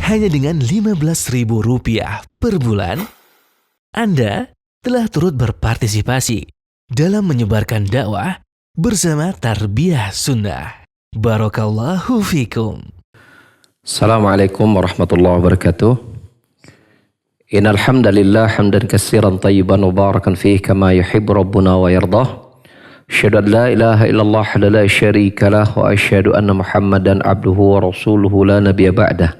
hanya dengan Rp15.000 per bulan, Anda telah turut berpartisipasi dalam menyebarkan dakwah bersama Tarbiyah Sunnah. Barakallahu fikum. Assalamualaikum warahmatullahi wabarakatuh. Innal hamdalillah hamdan katsiran tayyiban mubarakan fihi kama yuhibbu rabbuna wa yardah. Asyhadu an la ilaha illallah la syarika lah wa asyhadu anna Muhammadan abduhu wa rasuluhu la nabiyya ba'dah.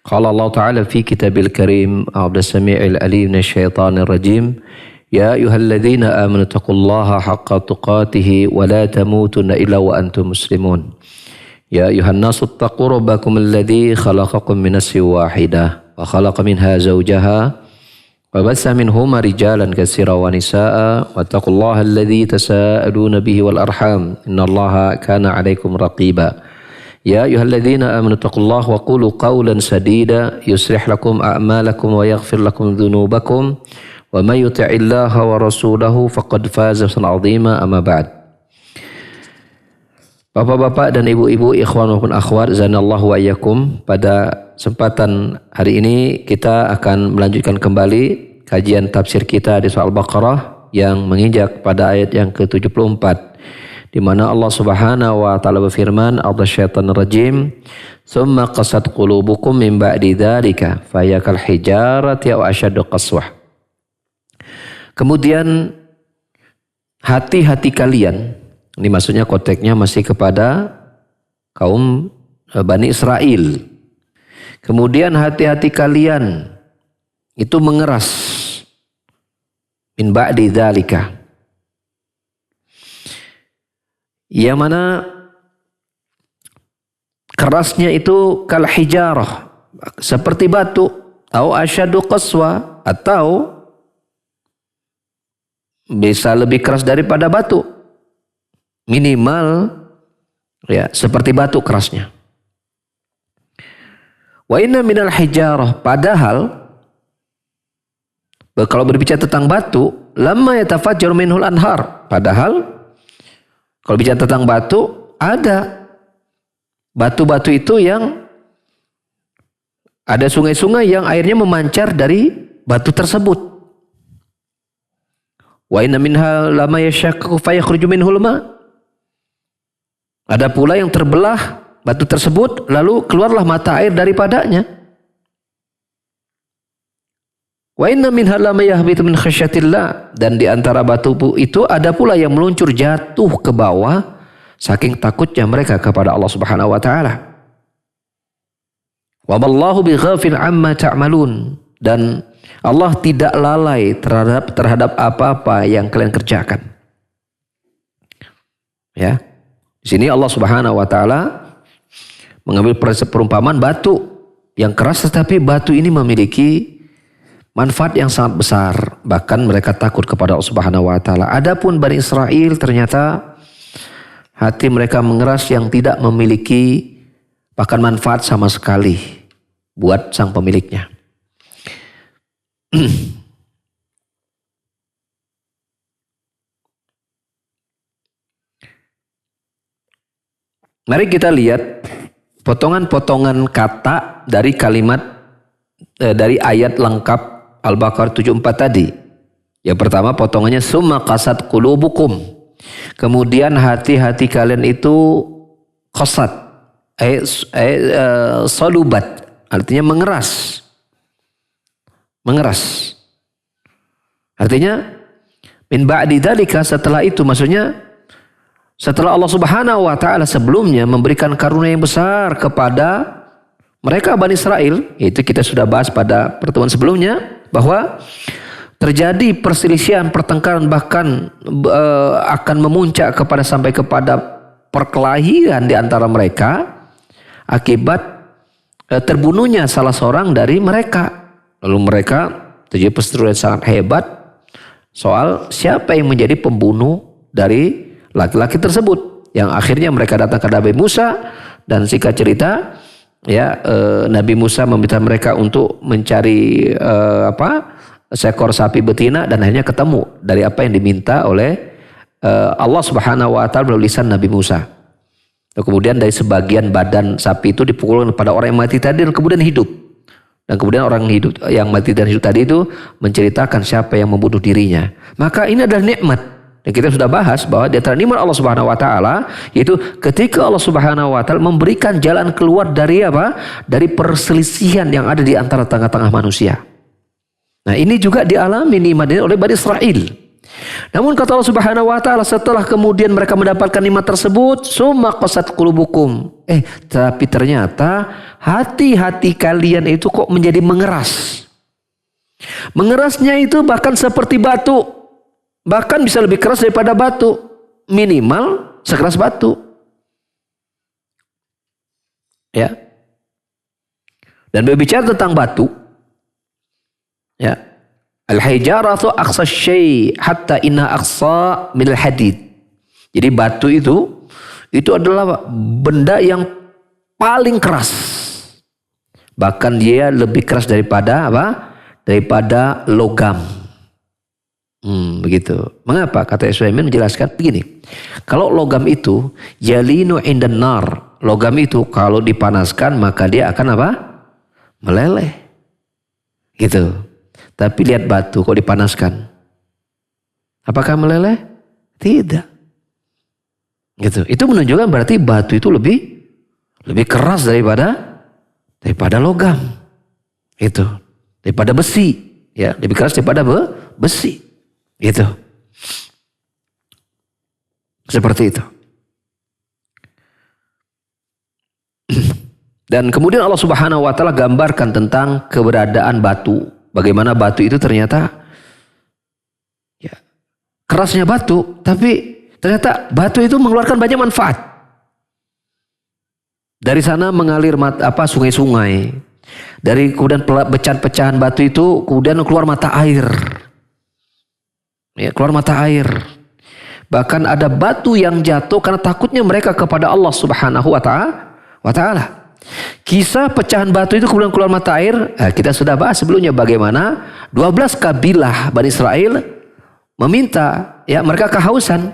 Qala Allah Ta'ala fi kitabil karim a'udzu samii'il alim minasyaitonir rajim. Ya ayyuhalladzina amanu taqullaha haqqa tuqatih wa la tamutunna illa wa antum muslimun. Ya ayuhan nasu taqu rabbakum alladzi khalaqakum min nafsin wahidah wa khalaqa minha zawjaha wa bassa minhuma rijalan katsiran wa nisaa'a wattaqullaha alladzi tasaaluna bihi wal arham innallaha kana 'alaikum raqiba. Ya ayyuhalladzina amanu taqullaha wa qulu qawlan sadida yuslih lakum a'malakum wa yaghfir lakum dhunubakum wa may yuti'illaha wa rasulahu faqad faza fawzan 'azima amma ba'd. Bapak-bapak dan ibu-ibu, ikhwan maupun akhwat, zanallahu wa iyyakum. Pada kesempatan hari ini kita akan melanjutkan kembali kajian tafsir kita di surah Al-Baqarah yang menginjak pada ayat yang ke-74, di mana Allah Subhanahu wa taala berfirman, "A'udzasyaitonir rajim, tsumma qasat qulubukum min ba'di dzalika fayakal hijarati aw asyaddu qaswah." Kemudian hati-hati kalian, ini maksudnya konteksnya masih kepada kaum Bani Israel. Kemudian hati-hati kalian itu mengeras min ba'di dzalika. Yang mana kerasnya itu kal hijarah, seperti batu, atau asyadu qaswa, atau bisa lebih keras daripada batu. Minimal ya seperti batu kerasnya. Wa inna minal hijarah, padahal kalau berbicara tentang batu, lamma yatafajjaru minhul anhar, padahal kalau bicara tentang batu, ada batu-batu itu yang ada sungai-sungai yang airnya memancar dari batu tersebut. Wa inna minha lamma yashaqqaqu fayakhruju minhul ma'. Ada pula yang terbelah batu tersebut, lalu keluarlah mata air daripadanya. Wa inna minha lamma yahbitu min khasyatillah, dan di antara batu itu ada pula yang meluncur jatuh ke bawah saking takutnya mereka kepada Allah Subhanahu wa taala. Wa mallahu bighafil amma ta'malun, dan Allah tidak lalai terhadap apa-apa yang kalian kerjakan. Ya. Di sini Allah Subhanahu wa taala mengambil perumpamaan batu yang keras, tetapi batu ini memiliki manfaat yang sangat besar. Bahkan mereka takut kepada Allah Subhanahu wa taala. Adapun Bani Israel ternyata hati mereka mengeras yang tidak memiliki bahkan manfaat sama sekali buat sang pemiliknya. Mari kita lihat potongan-potongan kata dari kalimat dari ayat lengkap Al-Baqarah 74 tadi. Yang pertama potongannya summa qasat qulubukum. Kemudian hati-hati kalian itu qasat, salubat, artinya mengeras. Mengeras. Artinya min ba'di dzalika, setelah itu, maksudnya setelah Allah Subhanahu wa taala sebelumnya memberikan karunia yang besar kepada mereka Bani Israel, itu kita sudah bahas pada pertemuan sebelumnya, bahwa terjadi perselisihan, pertengkaran, bahkan akan memuncak sampai kepada perkelahian di antara mereka akibat terbunuhnya salah seorang dari mereka. Lalu mereka terjadi perseteruan sangat hebat soal siapa yang menjadi pembunuh dari laki-laki tersebut, yang akhirnya mereka datang ke Nabi Musa, dan singkat cerita ya Nabi Musa meminta mereka untuk mencari seekor sapi betina, dan akhirnya ketemu dari apa yang diminta oleh Allah Subhanahu wa taala melalui lisan Nabi Musa. Kemudian dari sebagian badan sapi itu dipukulkan kepada orang yang mati tadi dan kemudian hidup. Dan kemudian orang hidup yang mati dan hidup tadi itu menceritakan siapa yang membunuh dirinya. Maka ini adalah nikmat. Dan kita sudah bahas bahwa di antara nikmat Allah Subhanahu wa taala yaitu ketika Allah Subhanahu wa taala memberikan jalan keluar dari apa? Dari perselisihan yang ada di antara tengah-tengah manusia. Nah, ini juga dialami nikmat ini oleh Bani Israel. Namun kata Allah Subhanahu wa taala setelah kemudian mereka mendapatkan nikmat tersebut, summa qasat qulubukum. Tapi ternyata hati-hati kalian itu kok menjadi mengeras. Mengerasnya itu bahkan seperti batu. Bahkan bisa lebih keras daripada batu. Minimal sekeras batu. Ya. Dan berbicara tentang batu, ya. Al-hijaratu aqsa syai' hatta inna aqsa min al-hadid. Jadi batu itu adalah benda yang paling keras. Bahkan dia lebih keras daripada apa? Daripada logam. Begitu. Mengapa? Kata Sulaiman menjelaskan begini. Kalau logam itu yalinu indan nar. Logam itu kalau dipanaskan maka dia akan apa? Meleleh. Gitu. Tapi lihat batu kok dipanaskan. Apakah meleleh? Tidak. Gitu. Itu menunjukkan berarti batu itu lebih keras daripada logam. Itu. Daripada besi, ya, lebih keras daripada besi. Gitu. Seperti itu. Dan kemudian Allah Subhanahu wa taala gambarkan tentang keberadaan batu. Bagaimana batu itu ternyata ya, kerasnya batu, tapi ternyata batu itu mengeluarkan banyak manfaat. Dari sana mengalir sungai-sungai. Dari kemudian pecahan-pecahan batu itu kemudian keluar mata air. Ya, keluar mata air. Bahkan ada batu yang jatuh karena takutnya mereka kepada Allah Subhanahu wa taala. Kisah pecahan batu itu kemudian keluar mata air. Kita sudah bahas sebelumnya bagaimana 12 kabilah Bani Israel meminta, ya, mereka kehausan.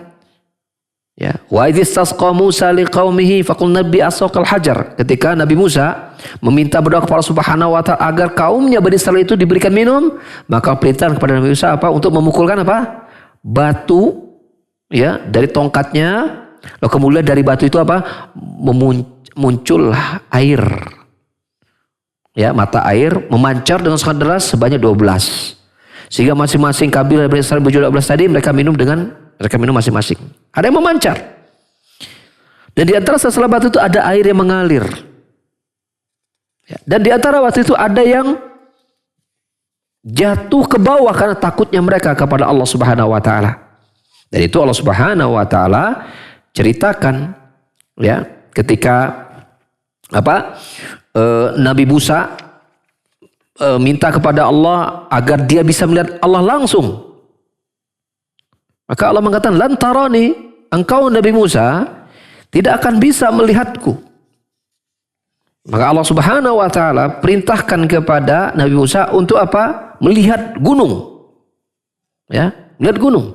Ya, wa idhistasqa Musa liqaumihi faqul nabi asaqal hajar. Ketika Nabi Musa meminta berdoa kepada Allah Subhanahu wa taala agar kaumnya Bani Israel itu diberikan minum, maka perintah kepada Nabi Musa apa? Untuk memukulkan apa? Batu, ya, dari tongkatnya. Lalu kemudian dari batu itu apa? Muncullah air, ya, mata air memancar dengan sangat deras sebanyak 12, sehingga masing-masing kabilah Bani Israel berjumlah 12 tadi mereka minum masing-masing. Ada yang memancar, dan di antara sela-sela batu itu ada air yang mengalir, ya, dan di antara batu itu ada yang jatuh ke bawah karena takutnya mereka kepada Allah Subhanahu wa taala. Dan itu Allah Subhanahu wa taala ceritakan, ya, ketika Nabi Musa minta kepada Allah agar dia bisa melihat Allah langsung. Maka Allah mengatakan, lan tarani, engkau Nabi Musa tidak akan bisa melihatku. Maka Allah Subhanahu wa taala perintahkan kepada Nabi Musa untuk apa? Melihat gunung. Ya, melihat gunung.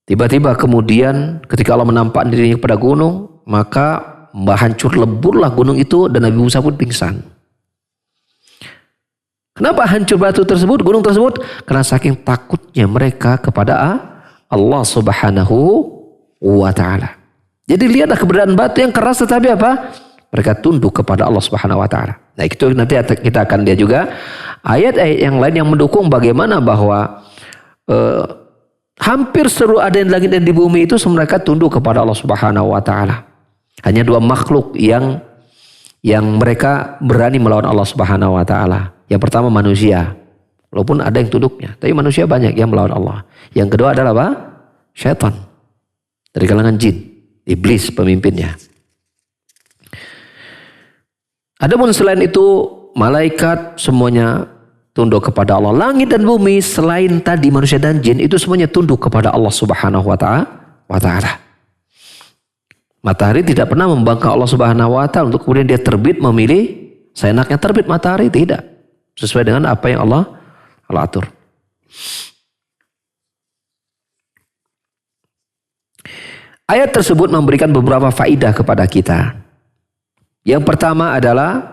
Tiba-tiba kemudian ketika Allah menampakkan dirinya kepada gunung, maka hancur leburlah gunung itu dan Nabi Musa pun pingsan. Kenapa hancur gunung tersebut? Karena saking takutnya mereka kepada Allah Subhanahu wa taala. Jadi lihatlah keberadaan batu yang keras tetapi apa? Mereka tunduk kepada Allah Subhanahu wa taala. Nah, itu nanti kita akan lihat juga ayat-ayat yang lain yang mendukung bagaimana bahwa hampir seluruh ada yang di langit dan di bumi itu mereka tunduk kepada Allah Subhanahu wa taala. Hanya dua makhluk yang mereka berani melawan Allah Subhanahu wa taala. Yang pertama manusia. Walaupun ada yang tunduknya, tapi manusia banyak yang melawan Allah. Yang kedua adalah apa? Syaitan. Dari kalangan jin, iblis pemimpinnya. Adapun selain itu malaikat semuanya tunduk kepada Allah. Langit dan bumi selain tadi manusia dan jin itu semuanya tunduk kepada Allah Subhanahu wa taala. Matahari tidak pernah membangkang Allah Subhanahu wa taala untuk kemudian dia terbit memilih seenaknya terbit matahari, tidak. Sesuai dengan apa yang Allah atur. Ayat tersebut memberikan beberapa faidah kepada kita. Yang pertama adalah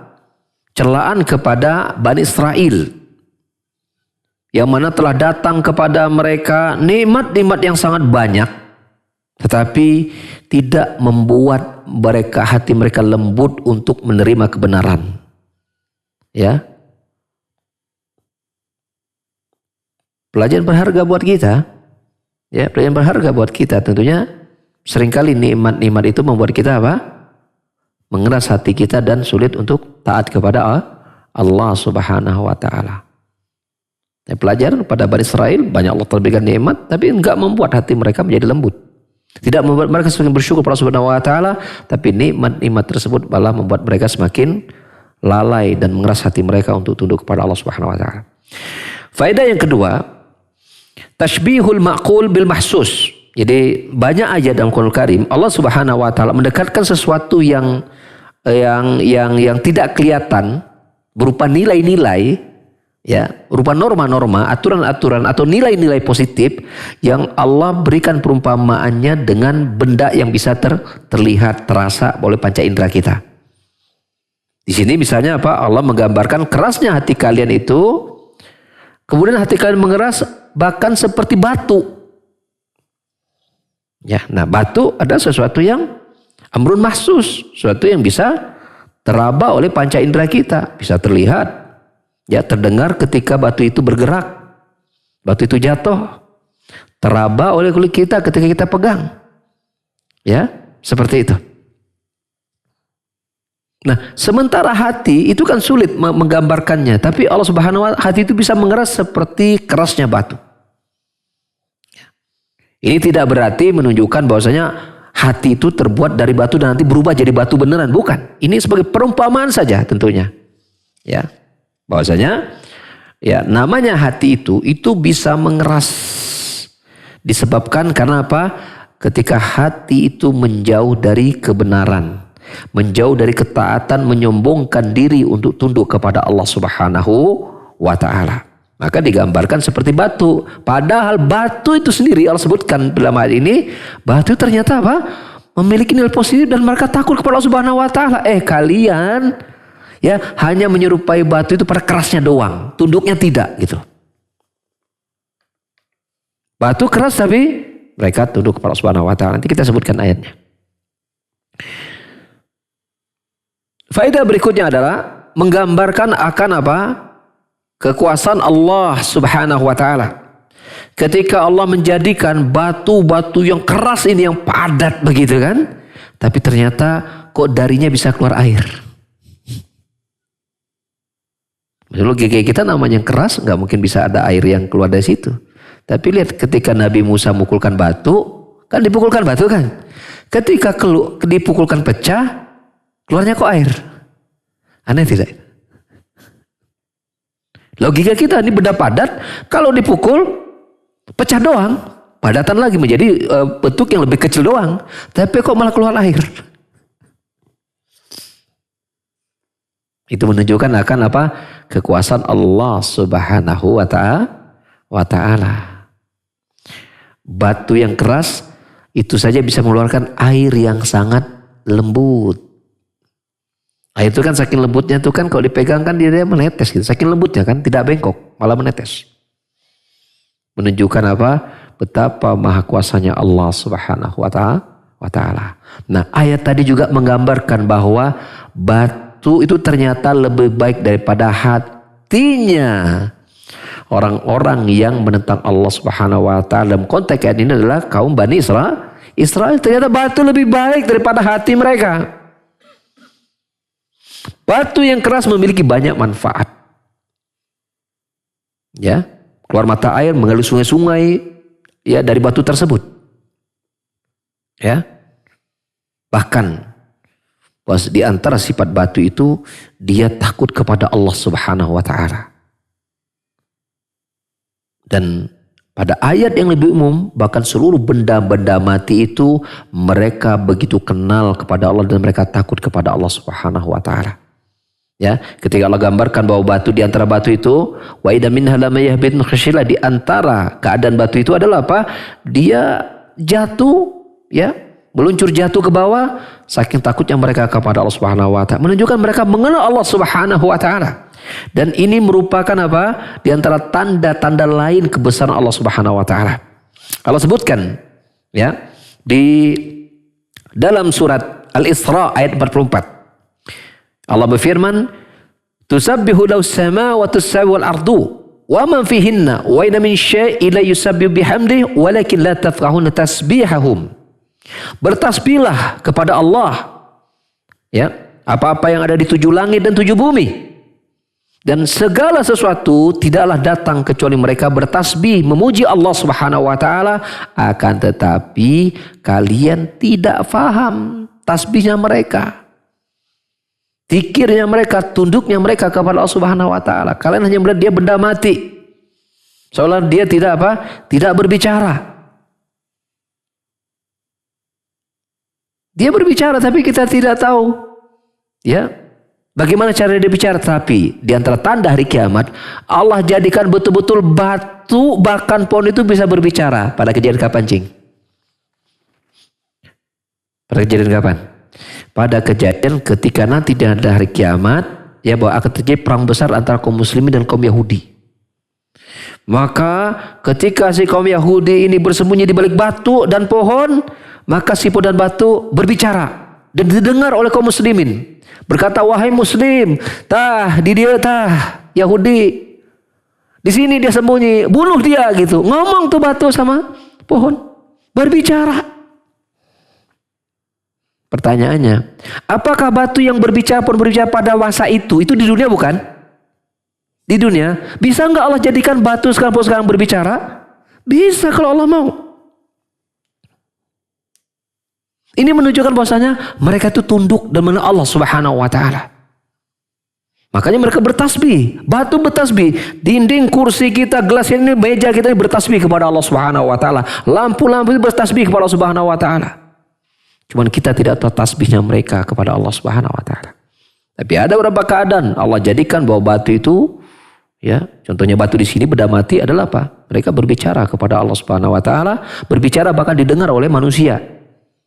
celaan kepada Bani Israel, yang mana telah datang kepada mereka nikmat-nikmat yang sangat banyak, tetapi tidak membuat hati mereka lembut untuk menerima kebenaran. Ya, pelajaran berharga buat kita. Ya, pelajaran berharga buat kita. Tentunya seringkali nikmat-nikmat itu membuat kita apa? Mengeras hati kita dan sulit untuk taat kepada Allah Subhanahu wa taala. Pelajaran pada Bani Israel, banyak Allah telah berikan nikmat, tapi enggak membuat hati mereka menjadi lembut. Tidak membuat mereka semakin bersyukur pada Allah Subhanahu wa taala, tapi nikmat-nikmat tersebut malah membuat mereka semakin lalai dan mengeras hati mereka untuk tunduk kepada Allah Subhanahu wa taala. Faedah yang kedua, tashbihul ma'qul bil mahsus. Jadi banyak ayat dalam Al-Qur'an Karim Allah Subhanahu wa taala mendekatkan sesuatu yang tidak kelihatan berupa nilai-nilai, ya, berupa norma-norma, aturan-aturan atau nilai-nilai positif yang Allah berikan perumpamaannya dengan benda yang bisa terlihat, terasa oleh panca indera kita. Di sini misalnya apa? Allah menggambarkan kerasnya hati kalian itu, kemudian hati kalian mengeras bahkan seperti batu. Ya, nah batu adalah sesuatu yang amrun mahsus, sesuatu yang bisa teraba oleh panca indera kita, bisa terlihat, ya, terdengar ketika batu itu bergerak, batu itu jatuh, teraba oleh kulit kita ketika kita pegang, ya, seperti itu. Nah, sementara hati itu kan sulit menggambarkannya, tapi Allah Subhanahu wa taala hati itu bisa mengeras seperti kerasnya batu. Ini tidak berarti menunjukkan bahwasanya hati itu terbuat dari batu dan nanti berubah jadi batu beneran, bukan. Ini sebagai perumpamaan saja tentunya. Ya. Bahwasanya ya namanya hati itu bisa mengeras disebabkan karena apa? Ketika hati itu menjauh dari kebenaran, menjauh dari ketaatan, menyombongkan diri untuk tunduk kepada Allah Subhanahu wa taala. Maka digambarkan seperti batu. Padahal batu itu sendiri Allah sebutkan dalam ayat ini, batu ternyata apa? Memiliki nilai positif dan mereka takut kepada Allah Subhanahu wa taala. Kalian ya hanya menyerupai batu itu pada kerasnya doang, tunduknya tidak gitu. Batu keras tapi mereka tunduk kepada Allah Subhanahu wa taala. Nanti kita sebutkan ayatnya. Faedah berikutnya adalah menggambarkan akan apa? Kekuasaan Allah Subhanahu wa taala. Ketika Allah menjadikan batu-batu yang keras ini, yang padat begitu kan, tapi ternyata kok darinya bisa keluar air. Menurut kayak kita namanya yang keras, nggak mungkin bisa ada air yang keluar dari situ. Tapi lihat ketika Nabi Musa mukulkan batu, kan dipukulkan batu kan. Ketika dipukulkan pecah, keluarnya kok air. Aneh tidak? Logika kita ini benda padat, kalau dipukul pecah doang, padatan lagi menjadi bentuk yang lebih kecil doang. Tapi kok malah keluar air? Itu menunjukkan akan apa? Kekuasaan Allah Subhanahu wa taala. Batu yang keras itu saja bisa mengeluarkan air yang sangat lembut. Air itu kan saking lembutnya itu kan kalau dipegang kan dia menetes gitu. Saking lembutnya kan tidak bengkok, malah menetes. Menunjukkan apa? Betapa maha kuasanya Allah Subhanahu wa taala. Nah, ayat tadi juga menggambarkan bahwa batu itu ternyata lebih baik daripada hatinya orang-orang yang menentang Allah Subhanahu wa taala. Dalam konteks ayat ini adalah kaum Bani Israel. Ternyata batu lebih baik daripada hati mereka. Batu yang keras memiliki banyak manfaat. Ya, keluar mata air, mengalir sungai-sungai ya dari batu tersebut. Ya. Bahkan di antara sifat batu itu dia takut kepada Allah Subhanahu wa taala. Dan pada ayat yang lebih umum, bahkan seluruh benda-benda mati itu mereka begitu kenal kepada Allah dan mereka takut kepada Allah Subhanahu wa taala. Ya, ketika Allah gambarkan bahwa batu di antara batu itu wa idza minha lam yahbit min khashillah, di antara keadaan batu itu adalah apa? Dia jatuh ya meluncur jatuh ke bawah saking takutnya mereka kepada Allah Subhanahu wa taala. Menunjukkan mereka mengenal Allah Subhanahu wa taala. Dan ini merupakan apa? Di antara tanda-tanda lain kebesaran Allah Subhanahu wa taala. Allah sebutkan ya di dalam surat Al-Isra ayat 44. Allah berfirman, "Tusabbihu lahu as-samawati wal ardu wa man fihinna wa inna min syai'in la yusabbihu bihamdihi walakin la tafqahuna tasbihahum." Bertasbihlah kepada Allah ya, apa-apa yang ada di 7 langit dan 7 bumi. Dan segala sesuatu tidaklah datang kecuali mereka bertasbih memuji Allah Subhanahu wa taala, akan tetapi kalian tidak faham tasbihnya mereka. Zikirnya mereka, tunduknya mereka kepada Allah Subhanahu wa taala. Kalian hanya melihat dia benda mati. Seolah dia tidak apa? Tidak berbicara. Dia berbicara tapi kita tidak tahu. Ya. Bagaimana cara dia bicara? Tapi di antara tanda hari kiamat, Allah jadikan betul-betul batu bahkan pohon itu bisa berbicara. Pada kejadian kapan, Cing? Pada kejadian kapan? Pada kejadian ketika nanti di hari kiamat, ya, bahwa akan terjadi perang besar antara kaum muslimin dan kaum Yahudi. Maka ketika si kaum Yahudi ini bersembunyi di balik batu dan pohon, maka si pohon dan batu berbicara dan didengar oleh kaum muslimin. Berkata, "Wahai muslim, di dia Yahudi. Di sini dia sembunyi, bunuh dia," gitu. Ngomong tuh batu sama pohon, berbicara. Pertanyaannya, apakah batu yang berbicara pun berbicara pada masa itu di dunia bukan? Di dunia, bisa enggak Allah jadikan batu sekarang berbicara? Bisa kalau Allah mau. Ini menunjukkan bahwasanya mereka itu tunduk dan mengenal Allah Subhanahu wa taala. Makanya mereka bertasbih, batu bertasbih, dinding kursi kita, gelas ini, meja kita ini bertasbih kepada Allah Subhanahu wa taala. Lampu-lampu itu bertasbih kepada Allah Subhanahu wa taala. Cuman kita tidak tahu tasbihnya mereka kepada Allah Subhanahu wa taala. Tapi ada beberapa keadaan Allah jadikan bahwa batu itu, ya, contohnya batu di sini benda mati adalah apa? Mereka berbicara kepada Allah Subhanahu wa taala, berbicara bahkan didengar oleh manusia.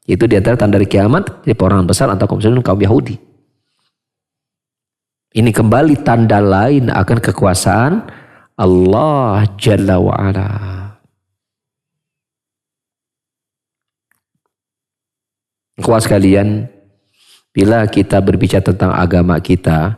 Itu di antara tanda hari kiamat, di peperangan besar antara kaum muslimin dan kaum Yahudi. Ini kembali tanda lain akan kekuasaan Allah Jalla wa'ala. Kawan sekalian, bila kita berbicara tentang agama kita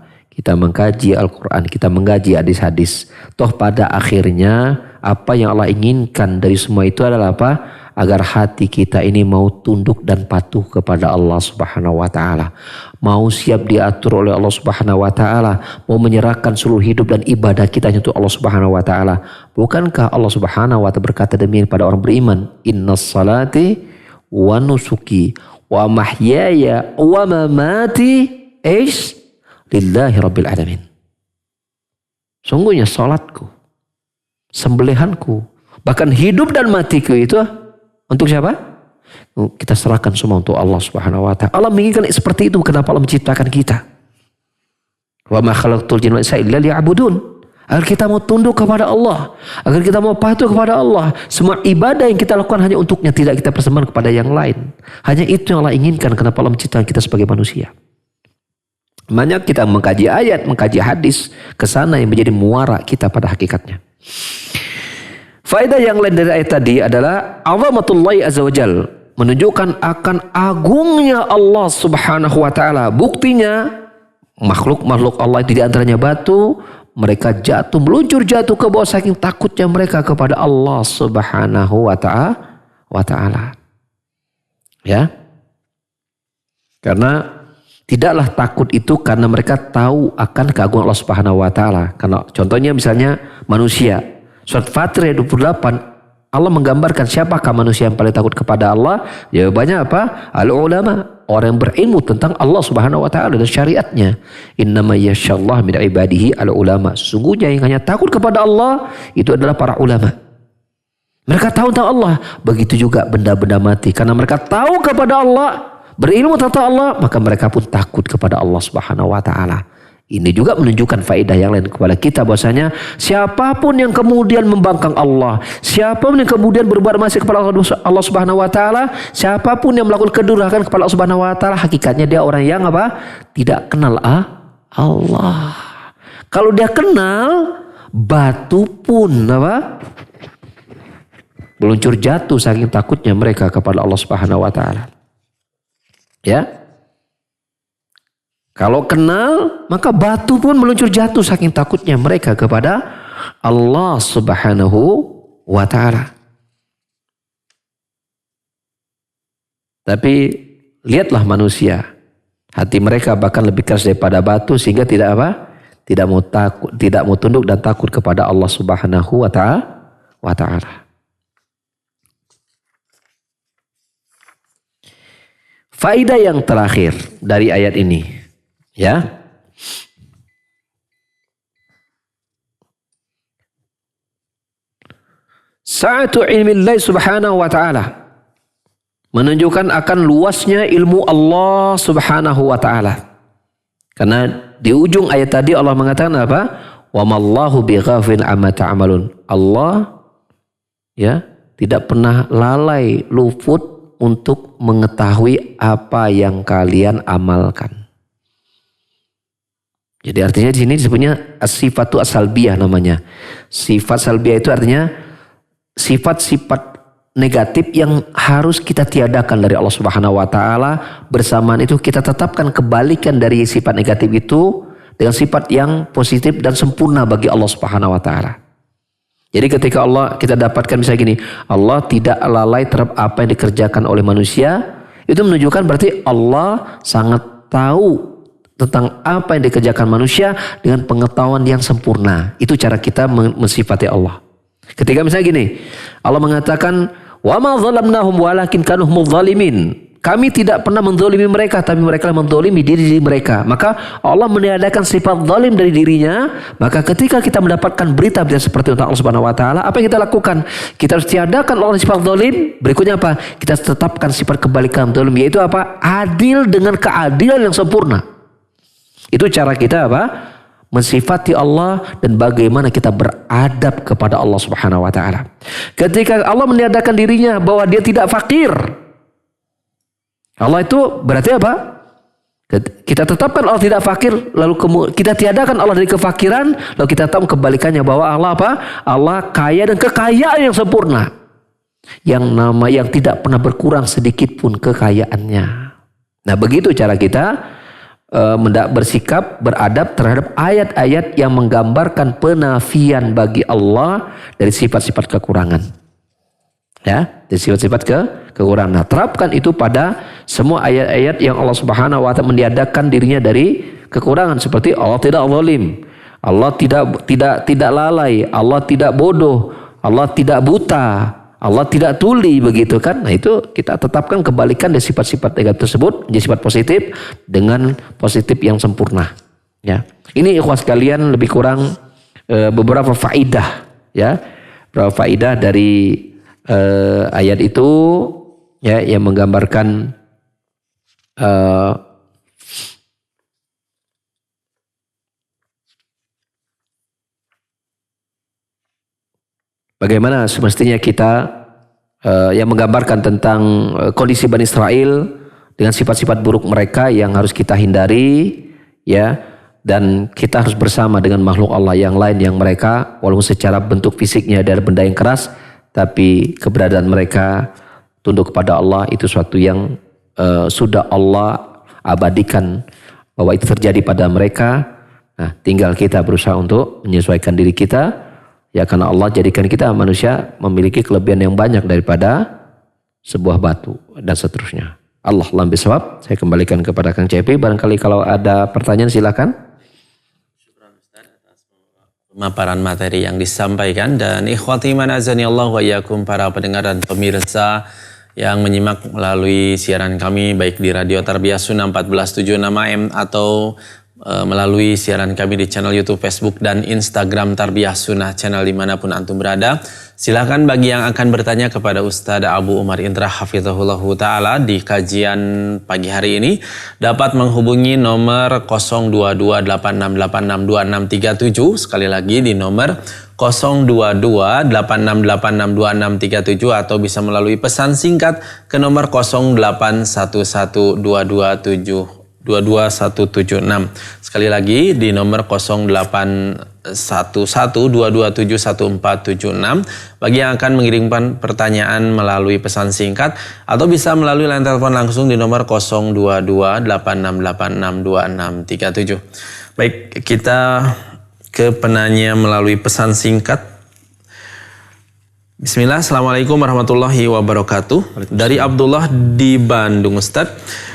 mengkaji Al-Quran, kita mengkaji hadis-hadis, toh pada akhirnya apa yang Allah inginkan dari semua itu adalah apa? Agar hati kita ini mau tunduk dan patuh kepada Allah Subhanahu wa taala. Mau siap diatur oleh Allah Subhanahu wa taala, mau menyerahkan seluruh hidup dan ibadah kita untuk Allah Subhanahu wa taala. Bukankah Allah Subhanahu wa taala berkata demikian pada orang beriman, "Innas salati wa nusuki wa mahyaya wa mamati lillahi rabbil alamin." Sungguhnya salatku, sembelihanku, bahkan hidup dan matiku itu untuk siapa? Kita serahkan semua untuk Allah Subhanahu wa taala. Allah menginginkan seperti itu. Kenapa Allah menciptakan kita? Wa ma khalaqtul jinna wal insa illa liya'budun. Agar kita mau tunduk kepada Allah, agar kita mau patuh kepada Allah. Semua ibadah yang kita lakukan hanya untuknya, tidak kita persembahkan kepada yang lain. Hanya itu yang Allah inginkan. Kenapa Allah menciptakan kita sebagai manusia? Banyak kita mengkaji ayat, mengkaji hadis, kesana yang menjadi muara kita pada hakikatnya. Faedah yang lain dari ayat tadi adalah azamatullahi azza wajal, menunjukkan akan agungnya Allah Subhanahu wa taala. Buktinya makhluk-makhluk Allah itu di antaranya batu, mereka jatuh, meluncur jatuh ke bawah saking takutnya mereka kepada Allah Subhanahu wa taala. Ya. Karena tidaklah takut itu karena mereka tahu akan keagungan Allah Subhanahu wa taala. Karena contohnya misalnya manusia. Surat Fatir ayat 28, Allah menggambarkan siapakah manusia yang paling takut kepada Allah? Jawabannya apa? Al-ulama, orang yang berilmu tentang Allah Subhanahu wa taala dan syariatnya. Innama yasyallah min ibadihi al-ulama. Sesungguhnya yang hanya takut kepada Allah itu adalah para ulama. Mereka tahu tentang Allah. Begitu juga benda-benda mati. Karena mereka tahu kepada Allah, berilmu tentang Allah, maka mereka pun takut kepada Allah Subhanahu wa taala. Ini juga menunjukkan faedah yang lain kepada kita bahwasanya siapapun yang kemudian membangkang Allah, siapapun yang kemudian berbuat maksiat kepada Allah Subhanahu wa taala, siapapun yang melakukan kedurhakaan kepada Allah Subhanahu wa taala, hakikatnya dia orang yang apa? Tidak kenal Allah. Kalau dia kenal, batu pun apa? Meluncur jatuh saking takutnya mereka kepada Allah Subhanahu wa taala. Ya. Kalau kenal, maka batu pun meluncur jatuh saking takutnya mereka kepada Allah Subhanahu wa taala. Tapi lihatlah manusia, hati mereka bahkan lebih keras daripada batu sehingga tidak apa? Tidak mau takut, tidak mau tunduk dan takut kepada Allah Subhanahu wa taala. Faidah yang terakhir dari ayat ini, ya. Sa'atu ilmillahi subhanahu wa ta'ala. Menunjukkan akan luasnya ilmu Allah Subhanahu wa taala. Karena di ujung ayat tadi Allah mengatakan apa? Wa mallahu bighafil amma ta'malun. Allah ya tidak pernah lalai luput untuk mengetahui apa yang kalian amalkan. Jadi artinya di sini disebutnya as-sifatu as-salbiyah namanya. Sifat salbiyah itu artinya sifat-sifat negatif yang harus kita tiadakan dari Allah Subhanahu wa taala. Bersamaan itu kita tetapkan kebalikan dari sifat negatif itu dengan sifat yang positif dan sempurna bagi Allah Subhanahu wa taala. Jadi ketika Allah kita dapatkan misalnya gini, Allah tidak lalai terhadap apa yang dikerjakan oleh manusia, itu menunjukkan berarti Allah sangat tahu tentang apa yang dikerjakan manusia dengan pengetahuan yang sempurna. Itu cara kita mensifati Allah. Ketika misalnya gini, Allah mengatakan, "Wa ma zalamnahum walakin kanu humudz zalimin." Kami tidak pernah menzalimi mereka, tapi mereka menzalimi diri mereka. Maka Allah meniadakan sifat zalim dari dirinya. Maka ketika kita mendapatkan berita-berita seperti itu Allah Subhanahu wa taala, apa yang kita lakukan? Kita harus tiadakan Allah sifat zalim. Berikutnya apa? Kita tetapkan sifat kebalikan zalim, yaitu apa? Adil dengan keadilan yang sempurna. Itu cara kita apa? Mensifati Allah dan bagaimana kita beradab kepada Allah Subhanahu wa taala. Ketika Allah meniadakan dirinya bahwa dia tidak fakir, Allah itu berarti apa? Kita tetapkan Allah tidak fakir, lalu kita tiadakan Allah dari kefakiran, lalu kita tahu kebalikannya bahwa Allah apa? Allah kaya dan kekayaan yang sempurna, yang tidak pernah berkurang sedikit pun kekayaannya. Nah begitu cara kita bersikap, beradab terhadap ayat-ayat yang menggambarkan penafian bagi Allah dari sifat-sifat kekurangan. Ya, dari sifat-sifat kekurangan. Nah, terapkan itu pada semua ayat-ayat yang Allah Subhanahu wa taala meniadakan dirinya dari kekurangan, seperti Allah tidak zalim, Allah tidak lalai, Allah tidak bodoh, Allah tidak buta, Allah tidak tuli, begitu kan? Nah, itu kita tetapkan kebalikan dari sifat-sifat negatif tersebut menjadi sifat positif dengan positif yang sempurna. Ya. Ini ikhwas sekalian lebih kurang beberapa faidah, ya. Beberapa faidah dari ayat itu, ya, yang menggambarkan bagaimana semestinya kita yang menggambarkan tentang kondisi Bani Israel dengan sifat-sifat buruk mereka yang harus kita hindari, ya, dan kita harus bersama dengan makhluk Allah yang lain yang mereka walaupun secara bentuk fisiknya adalah benda yang keras, tapi keberadaan mereka tunduk kepada Allah itu suatu yang sudah Allah abadikan bahwa itu terjadi pada mereka. Nah, tinggal kita berusaha untuk menyesuaikan diri kita, ya, karena Allah jadikan kita manusia memiliki kelebihan yang banyak daripada sebuah batu dan seterusnya. Allah a'lam bishawab. Saya kembalikan kepada Kang CP. Barangkali kalau ada pertanyaan silakan. Pemaparan materi yang disampaikan, dan ikhwati man azani Allah wa iyyakum, para pendengar dan pemirsa yang menyimak melalui siaran kami baik di Radio Tarbiyah Sunnah 1476 AM atau melalui siaran kami di channel YouTube, Facebook dan Instagram Tarbiyah Sunnah, channel dimanapun antum berada. Silakan bagi yang akan bertanya kepada Ustadz Abu Umar Indra Hafizahullahu Ta'ala di kajian pagi hari ini dapat menghubungi nomor 02286862637. Sekali lagi di nomor 02286862637 atau bisa melalui pesan singkat ke nomor 08112276. Sekali lagi di nomor 081122711476 bagi yang akan mengirimkan pertanyaan melalui pesan singkat atau bisa melalui line telepon langsung di nomor 02286862637. Baik, kita ke penanya melalui pesan singkat. Bismillah, Assalamualaikum warahmatullahi wabarakatuh. Dari Abdullah di Bandung, Ustadz.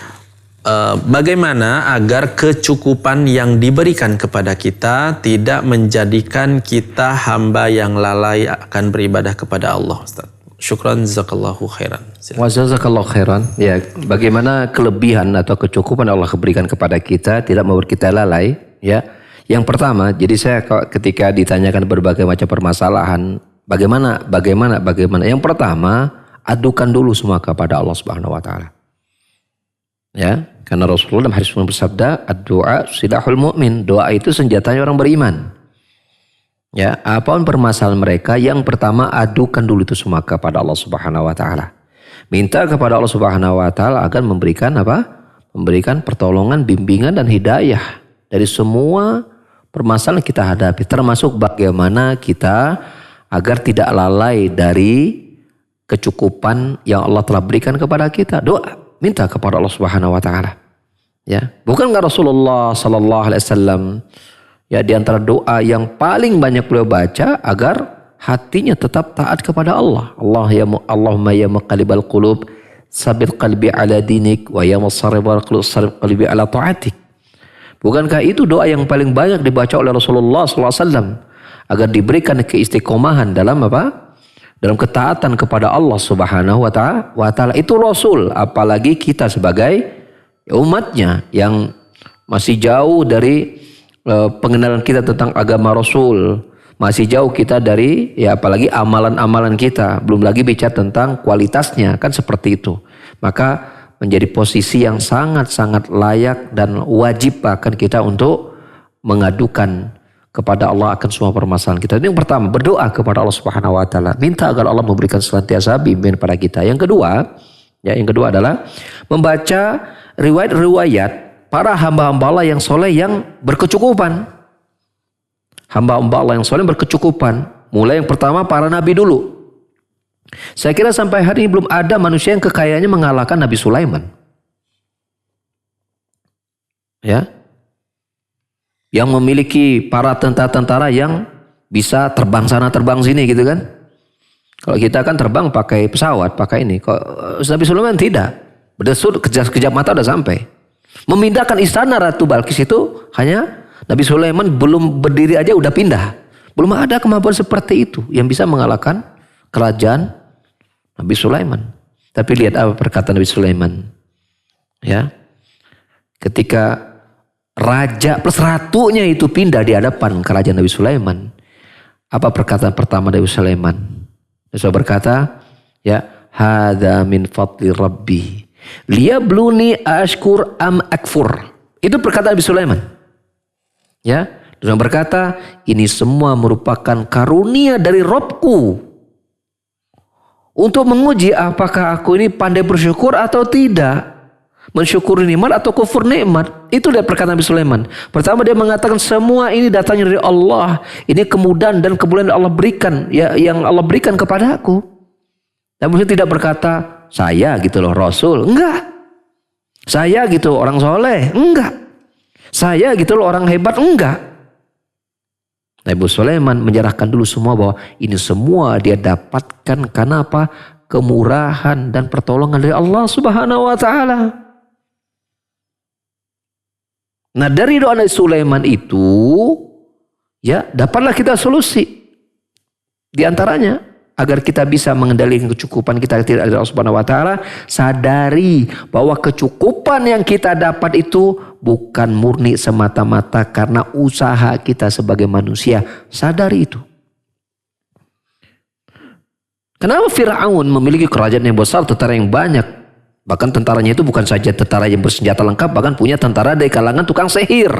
Bagaimana agar kecukupan yang diberikan kepada kita tidak menjadikan kita hamba yang lalai akan beribadah kepada Allah, Ustaz? Syukran, jazakallahu khairan. Wa jazakallahu khairan. Ya, bagaimana kelebihan atau kecukupan Allah berikan kepada kita tidak membuat kita lalai, ya. Yang pertama, jadi saya ketika ditanyakan berbagai macam permasalahan, bagaimana? Yang pertama, adukan dulu semua kepada Allah Subhanahu wa taala. Ya, karena Rasulullah dalam hadis bersabda, ad-du'a silahul mu'min. Doa itu senjatanya orang beriman. Ya, apapun permasalahan mereka, yang pertama adukan dulu itu semua kepada Allah Subhanahu wa taala. Minta kepada Allah Subhanahu wa taala agar memberikan apa? Memberikan pertolongan, bimbingan dan hidayah dari semua permasalahan yang kita hadapi, termasuk bagaimana kita agar tidak lalai dari kecukupan yang Allah telah berikan kepada kita. Doa, minta kepada Allah Subhanahu wa taala. Ya, bukankah Rasulullah sallallahu alaihi wasallam ya di antara doa yang paling banyak beliau baca agar hatinya tetap taat kepada Allah. Allahumma ya muqallibal qulub, sabit qalbi ala dinik, wa ya musarrifal qulub, sarrif qalbi ala taatik. Bukankah itu doa yang paling banyak dibaca oleh Rasulullah sallallahu alaihi wasallam agar diberikan keistiqomahan dalam apa? Dalam ketaatan kepada Allah Subhanahu wa taala. Itu Rasul, apalagi kita sebagai umatnya yang masih jauh dari pengenalan kita tentang agama Rasul, masih jauh kita dari ya apalagi amalan-amalan kita, belum lagi bicara tentang kualitasnya, kan seperti itu. Maka menjadi posisi yang sangat-sangat layak dan wajib akan kita untuk mengadukan kepada Allah akan semua permasalahan kita. Ini yang pertama, berdoa kepada Allah Subhanahu wa taala, minta agar Allah memberikan senantiasa bimbingan pada kita. Yang kedua adalah membaca riwayat-riwayat para hamba-hamba Allah yang soleh yang berkecukupan. Hamba-hamba Allah yang soleh berkecukupan. Mulai yang pertama para nabi dulu. Saya kira sampai hari ini belum ada manusia yang kekayaannya mengalahkan Nabi Sulaiman. Ya. Yang memiliki para tentara-tentara yang bisa terbang sana terbang sini gitu kan. Kalau kita kan terbang pakai pesawat, pakai ini. Kok Nabi Sulaiman tidak. Berdasar kejap mata udah sampai. Memindahkan istana Ratu Balkis itu hanya Nabi Sulaiman belum berdiri aja udah pindah. Belum ada kemampuan seperti itu yang bisa mengalahkan kerajaan Nabi Sulaiman. Tapi lihat apa perkataan Nabi Sulaiman. Ya. Ketika raja plus ratunya itu pindah di hadapan kerajaan Nabi Sulaiman. Apa perkataan pertama Nabi Sulaiman? Dia berkata, ya, hadza min fadli rabbi. Liyabluni ashkur am akfur. Itu perkataan Nabi Sulaiman. Ya, dia berkata, ini semua merupakan karunia dari Robku untuk menguji apakah aku ini pandai bersyukur atau tidak. Mensyukuri nikmat atau kufur nikmat. Itu dia perkataan Nabi Sulaiman. Pertama dia mengatakan semua ini datangnya dari Allah. Ini kemudahan dan kemuliaan Allah berikan, ya, yang Allah berikan kepada aku. Dan mungkin tidak berkata saya gitu loh Rasul. Enggak. Saya gitu orang soleh. Enggak. Saya gitu loh orang hebat. Enggak. Nabi Sulaiman menyerahkan dulu semua bahwa ini semua dia dapatkan karena apa? Kemurahan dan pertolongan dari Allah Subhanahu wa taala. Nah, dari doa Nabi Sulaiman itu ya dapatlah kita solusi. Di antaranya agar kita bisa mengendalikan kecukupan kita dari Allah Subhanahu wa taala, sadari bahwa kecukupan yang kita dapat itu bukan murni semata-mata karena usaha kita sebagai manusia. Sadari itu. Kenapa Fir'aun memiliki kerajaan yang besar, tentara yang banyak? Bahkan tentaranya itu bukan saja tentara yang bersenjata lengkap, bahkan punya tentara dari kalangan tukang sihir.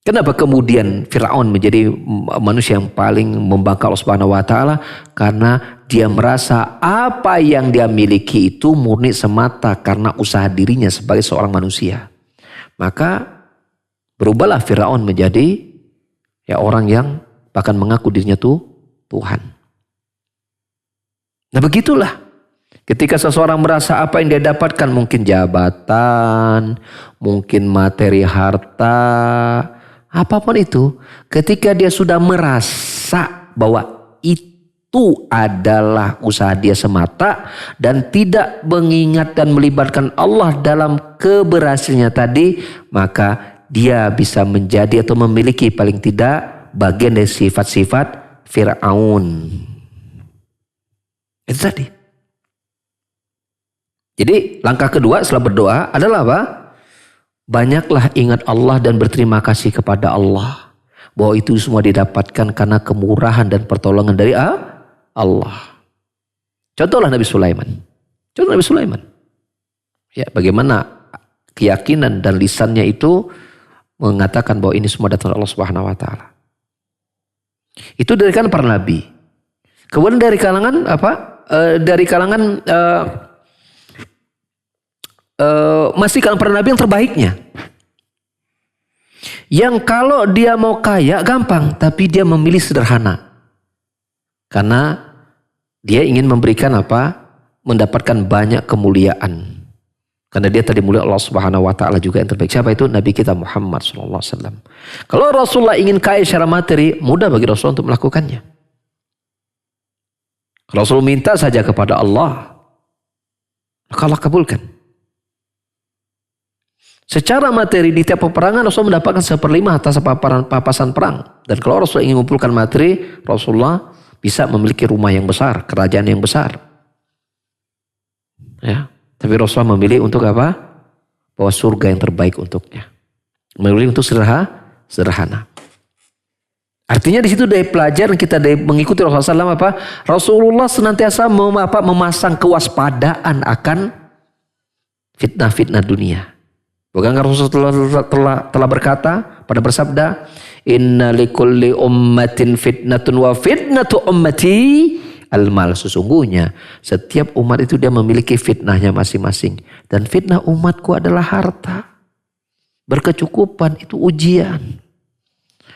Kenapa kemudian Fir'aun menjadi manusia yang paling membangkang Allah Subhanahu wa taala? Karena dia merasa apa yang dia miliki itu murni semata karena usaha dirinya sebagai seorang manusia. Maka berubahlah Fir'aun menjadi orang yang bahkan mengaku dirinya Tuhan. Nah begitulah. Ketika seseorang merasa apa yang dia dapatkan, mungkin jabatan, mungkin materi harta, apapun itu. Ketika dia sudah merasa bahwa itu adalah usaha dia semata dan tidak mengingat dan melibatkan Allah dalam keberhasilannya tadi, maka dia bisa menjadi atau memiliki paling tidak bagian dari sifat-sifat Fir'aun. Itu tadi. Jadi langkah kedua setelah berdoa adalah apa? Banyaklah ingat Allah dan berterima kasih kepada Allah. Bahwa itu semua didapatkan karena kemurahan dan pertolongan dari Allah. Contohlah Nabi Sulaiman. Contoh Nabi Sulaiman. Ya, bagaimana keyakinan dan lisannya itu mengatakan bahwa ini semua datang dari Allah Subhanahu wa taala. Itu dari kalangan para nabi. Kemudian dari kalangan apa? Dari kalangan masih kalangan para nabi yang terbaiknya. Yang kalau dia mau kaya gampang, tapi dia memilih sederhana. Karena dia ingin memberikan apa? Mendapatkan banyak kemuliaan. Karena dia tadi mulia Allah Subhanahu wa taala juga yang terbaik. Siapa itu? Nabi kita Muhammad sallallahu alaihi wasallam. Kalau Rasulullah ingin kaya secara materi, mudah bagi Rasul untuk melakukannya. Rasul minta saja kepada Allah, maka Allah kabulkan. Secara materi di tiap peperangan Rasul mendapatkan 1/5 atas papasan perang. Dan kalau Rasul ingin mengumpulkan materi, Rasulullah bisa memiliki rumah yang besar, kerajaan yang besar. Ya. Tapi Rasulullah memilih untuk apa? Bahwa surga yang terbaik untuknya. Memilih untuk sederhana. Artinya di situ dari pelajaran kita dari mengikuti Rasulullah SAW apa? Rasulullah senantiasa memasang kewaspadaan akan fitnah-fitnah dunia. Bukankah Rasulullah telah berkata pada bersabda, "Inna likulli ummatin fitnatun wa fitnatu ummati al-mal." Sesungguhnya setiap umat itu dia memiliki fitnahnya masing-masing. Dan fitnah umatku adalah harta. Berkecukupan itu ujian.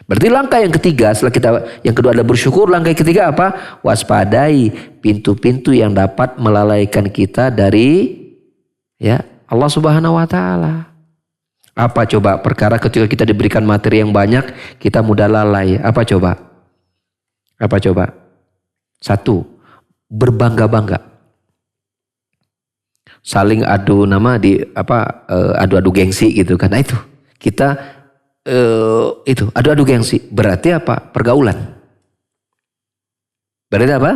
Berarti langkah yang ketiga setelah yang kedua adalah bersyukur. Langkah yang ketiga apa? Waspadai pintu-pintu yang dapat melalaikan kita dari Allah Subhanahu wa taala. Apa coba perkara ketika kita diberikan materi yang banyak kita mudah lalai. Apa coba? Satu, berbangga-bangga. Saling adu nama adu-adu gengsi gitu kan. Nah itu. Kita adu-adu gengsi. Berarti apa? Pergaulan. Berarti apa?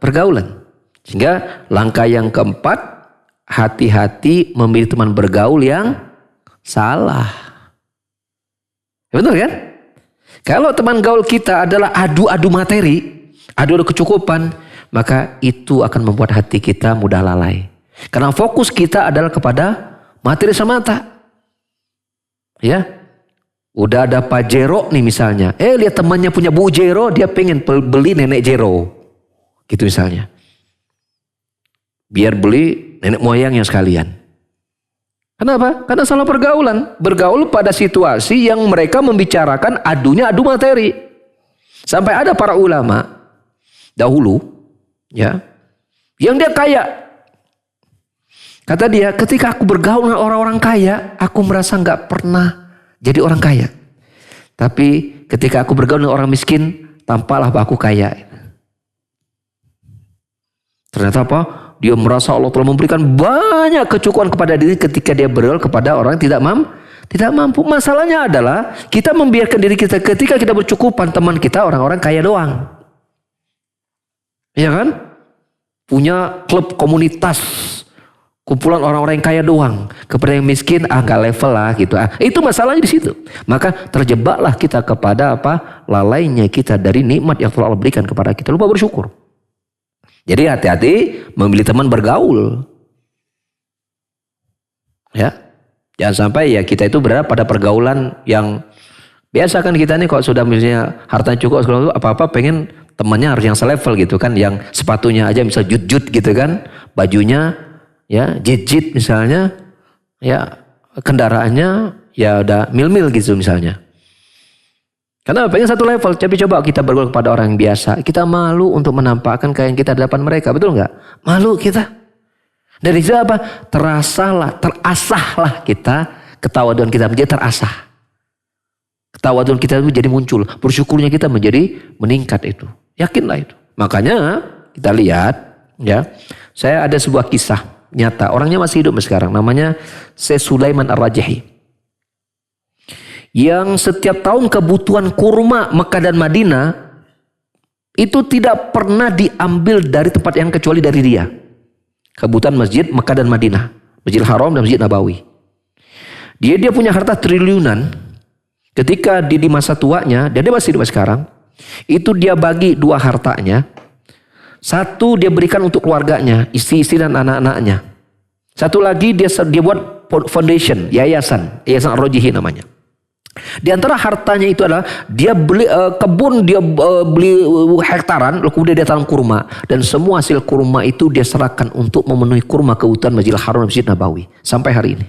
Pergaulan. Sehingga langkah yang keempat, hati-hati memilih teman bergaul yang salah. Benar kan? Kalau teman gaul kita adalah adu-adu materi, adu-adu kecukupan, maka itu akan membuat hati kita mudah lalai. Karena fokus kita adalah kepada materi semata. Ya. Udah ada Pak Jero nih misalnya. Lihat temannya punya Bu Jero, dia pengen beli nenek Jero. Gitu misalnya. Biar beli nenek moyangnya sekalian. Kenapa? Karena salah pergaulan. Bergaul pada situasi yang mereka membicarakan adu materi. Sampai ada para ulama dahulu, yang dia kaya. Kata dia, ketika aku bergaul dengan orang-orang kaya, aku merasa nggak pernah jadi orang kaya. Tapi ketika aku bergaul dengan orang miskin, tampaklah bahwa aku kaya. Ternyata apa? Dia merasa Allah telah memberikan banyak kecukupan kepada diri ketika dia bergaul kepada orang yang tidak mampu. Masalahnya adalah kita membiarkan diri kita ketika kita bercukupan, teman kita orang-orang kaya doang. Iya kan? Punya klub komunitas, Kumpulan orang-orang yang kaya doang. Kepada yang miskin, nggak level lah gitu. Itu masalahnya di situ. Maka terjebaklah kita kepada apa? Lalainya kita dari nikmat yang telah Allah berikan kepada kita. Lupa bersyukur. Jadi hati-hati memilih teman bergaul. Ya. Jangan sampai ya kita itu berada pada pergaulan yang biasa kan kita nih kalau sudah misalnya hartanya cukup apa-apa pengen temannya harus yang selevel gitu kan. Yang sepatunya aja bisa jut-jut gitu kan. Bajunya ya jit-jit misalnya, ya kendaraannya ya udah mil-mil gitu misalnya. Karena pengen satu level, tapi coba kita bergaul kepada orang yang biasa, kita malu untuk menampakkan kayak yang kita di depan mereka, betul nggak? Malu kita. Dari situ apa? Terasahlah kita, ketawaduan kita menjadi terasah. Ketawaduan kita itu jadi muncul, bersyukurnya kita menjadi meningkat itu. Yakinlah itu. Makanya kita lihat, ya, saya ada sebuah kisah nyata, orangnya masih hidup sekarang, namanya Syekh Sulaiman Ar-Rajahi, yang setiap tahun kebutuhan kurma Mekah dan Madinah itu tidak pernah diambil dari tempat yang kecuali dari dia. Kebutuhan masjid Mekah dan Madinah, Masjidil Haram dan Masjid Nabawi. Dia punya harta triliunan. Ketika di masa tuanya, dan dia masih hidup sekarang, itu dia bagi dua hartanya. Satu dia berikan untuk keluarganya, istri-istri dan anak-anaknya. Satu lagi dia buat foundation, yayasan Ar-Rajahi namanya. Di antara hartanya itu adalah dia beli kebun, dia beli hektaran, lalu kemudian dia tanam kurma, dan semua hasil kurma itu dia serahkan untuk memenuhi kurma kebutuhan Masjidil Haram dan Masjid Nabawi sampai hari ini.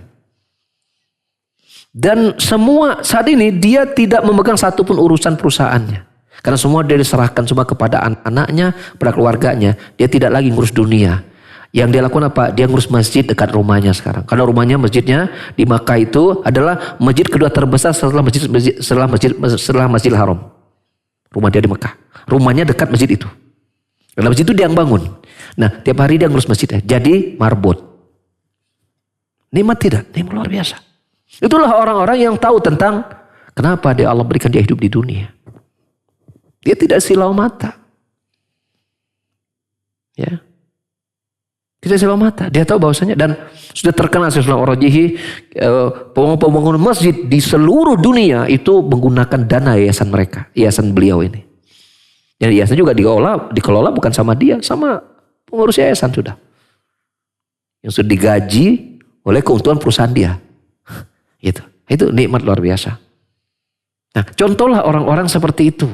Dan semua saat ini dia tidak memegang satupun urusan perusahaannya. Karena semua dia diserahkan semua kepada anak-anaknya, pada keluarganya. Dia tidak lagi ngurus dunia. Yang dia lakukan apa? Dia ngurus masjid dekat rumahnya sekarang. Karena rumahnya, masjidnya di Makkah itu adalah masjid kedua terbesar setelah Masjidil Haram. Rumah dia di Makkah. Rumahnya dekat masjid itu. Karena masjid itu dia yang bangun. Nah, tiap hari dia ngurus masjidnya. Jadi marbot. Nikmat tidak? Nikmat luar biasa. Itulah orang-orang yang tahu tentang kenapa Allah berikan dia hidup di dunia. Dia tidak silau mata. Ya. Tidak silau mata. Dia tahu bahwasanya, dan sudah terkenal Syekh Sulaiman Ar-Rajahi, pembangunan masjid di seluruh dunia itu menggunakan dana yayasan mereka, yayasan beliau ini. Dan yayasan juga dikelola bukan sama dia, sama pengurus yayasan sudah. Yang sudah digaji oleh keuntungan perusahaan dia. Gitu. Itu nikmat luar biasa. Nah, contohlah orang-orang seperti itu.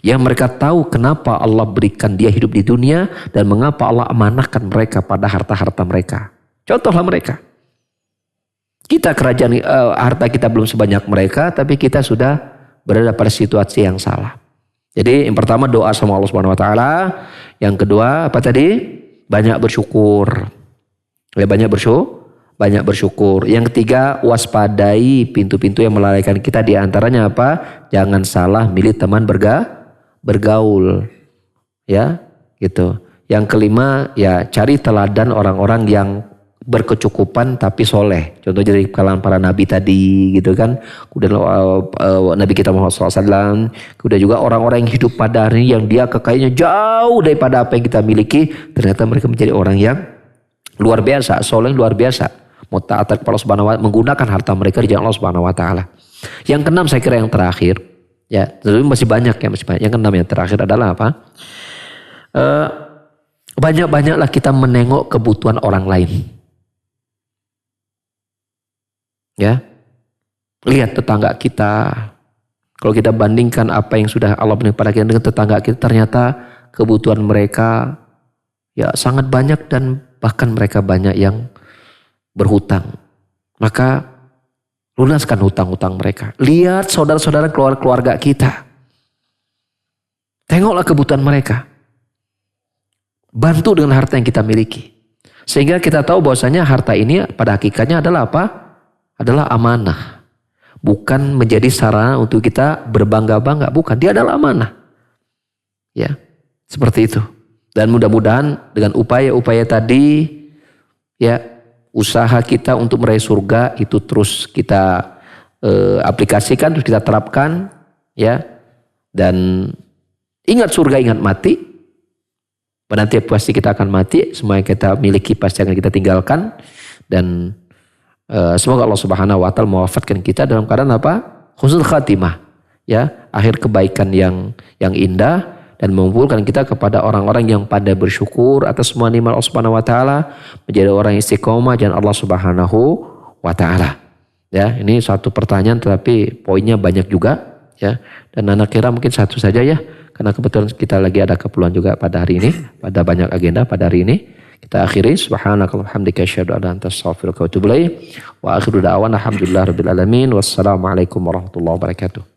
Yang mereka tahu kenapa Allah berikan dia hidup di dunia dan mengapa Allah amanahkan mereka pada harta-harta mereka. Contohlah mereka. Kita kerajaan harta kita belum sebanyak mereka, tapi kita sudah berada pada situasi yang salah. Jadi yang pertama doa sama Allah Subhanahu wa taala, yang kedua apa tadi? Banyak bersyukur. Ya, banyak bersyukur. Yang ketiga, waspadai pintu-pintu yang melalaikan kita, di antaranya apa? Jangan salah milih teman bergaul. Ya, gitu. Yang kelima, ya cari teladan orang-orang yang berkecukupan tapi soleh. Contoh dari kalangan para nabi tadi gitu kan. Kemudian Nabi kita Muhammad SAW. Kemudian juga orang-orang yang hidup pada hari ini yang dia kekayaannya jauh daripada apa yang kita miliki. Ternyata mereka menjadi orang yang luar biasa, soleh luar biasa. Taat kepada Allah Subhanahu wa taala, menggunakan harta mereka di jalan Allah Subhanahu wa taala. Yang keenam saya kira yang terakhir, ya, tapi masih banyak ya, masih banyak. Yang keenam yang terakhir adalah apa? Banyak-banyaklah kita menengok kebutuhan orang lain. Ya. Lihat tetangga kita. Kalau kita bandingkan apa yang sudah Allah berikan kepada kita dengan tetangga kita, ternyata kebutuhan mereka ya sangat banyak, dan bahkan mereka banyak yang berhutang. Maka lunaskan hutang-hutang mereka. Lihat saudara-saudara keluarga kita. Tengoklah kebutuhan mereka. Bantu dengan harta yang kita miliki. Sehingga kita tahu bahwasanya harta ini pada hakikatnya adalah apa? Adalah amanah. Bukan menjadi sarana untuk kita berbangga-bangga. Bukan, dia adalah amanah. Ya, seperti itu. Dan mudah-mudahan dengan upaya-upaya tadi, ya, usaha kita untuk meraih surga itu terus kita aplikasikan, terus kita terapkan, ya. Dan ingat surga, ingat mati. Nanti pasti kita akan mati, semua yang kita miliki pasti akan kita tinggalkan. Dan semoga Allah Subhanahu wa Ta'ala mewafatkan kita dalam keadaan apa? Husnul khatimah, ya, akhir kebaikan yang indah, dan mengumpulkan kita kepada orang-orang yang pandai bersyukur atas semua nikmat Allah Subhanahu wa Ta'ala, menjadi orang yang istiqomah jalan Allah Subhanahu wa Ta'ala. Ya, ini satu pertanyaan tetapi poinnya banyak juga, ya. Dan anak kira mungkin satu saja ya, karena kebetulan kita lagi ada keperluan juga pada hari ini, pada banyak agenda pada hari ini. Kita akhiri, subhanakallahumma hamdika asyhadu an la ilaha illa anta astaghfiruka wa atubu ilaik. Wa akhiru da'wana alhamdulillahirabbil alamin. Wassalamualaikum warahmatullahi wabarakatuh.